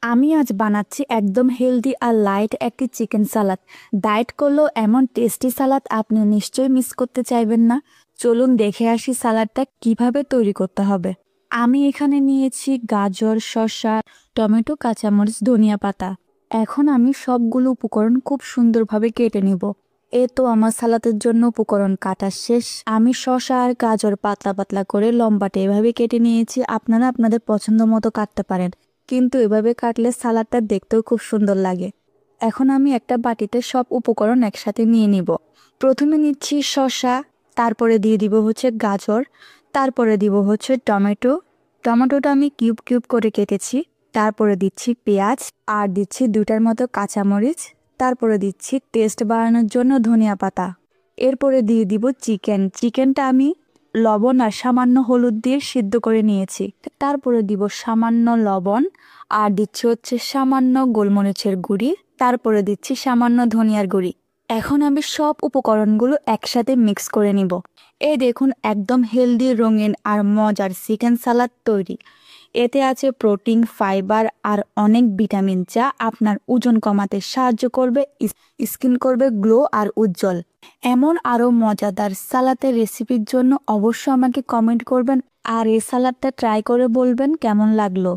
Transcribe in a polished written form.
আমি আজ বানাচ্ছি একদম হেলদি আর লাইট একটি চিকেন সালাদ। ডায়েট করলেও এমন টেস্টি সালাদ আপনি নিশ্চয়ই মিস করতে চাইবেন না। চলুন দেখে আসি সালাদটা কিভাবে তৈরি করতে হবে। আমি এখানে নিয়েছি গাজর, শসা, টমেটো, কাঁচামরিচ, ধনিয়া পাতা। এখন আমি সবগুলো উপকরণ খুব সুন্দরভাবে কেটে নিব। তো আমার সালাদের জন্য উপকরণ কাটা শেষ। আমি শসা আর গাজর পাতলা পাতলা করে লম্বাটে এভাবে কেটে নিয়েছি। আপনারা আপনাদের পছন্দ মতো কাটতে পারেন, কিন্তু এভাবে কাটলে সালাডটা দেখতেও খুব সুন্দর লাগে। এখন আমি একটা বাটিতে সব উপকরণ একসাথে নিয়ে নিব। প্রথমে নিচ্ছি শসা, তারপরে দিয়ে দিব হচ্ছে গাজর, তারপরে দিব হচ্ছে টমেটো। টমেটোটা আমি কিউব কিউব করে কেটেছি। তারপরে দিচ্ছি পেঁয়াজ, আর দিচ্ছি 2টার মতো কাঁচামরিচ। তারপরে দিচ্ছি টেস্ট বাড়ানোর জন্য ধনিয়া পাতা। এরপরে দিয়ে দিব চিকেনটা আমি লবণ আর সামান্য হলুদ দিয়ে সিদ্ধ করে নিয়েছি। তারপরে দিব সামান্য লবণ, আর দিচ্ছি হচ্ছে সামান্য গোলমরিচের গুঁড়ি। তারপরে দিচ্ছি সামান্য ধনিয়ার গুঁড়ি। এখন আমি সব উপকরণগুলো একসাথে মিক্স করে নিব। দেখুন, একদম হেলদি, রঙিন আর মজার চিকেন সালাদ তৈরি। এতে আছে প্রোটিন, ফাইবার আর অনেক ভিটামিন, যা আপনার ওজন কমাতে সাহায্য করবে, স্কিন করবে গ্লো আর উজ্জ্বল। এমন আরও মজাদার সালাদের রেসিপির জন্য অবশ্যই আমাকে কমেন্ট করবেন, আর এই সালাদটা ট্রাই করে বলবেন কেমন লাগলো।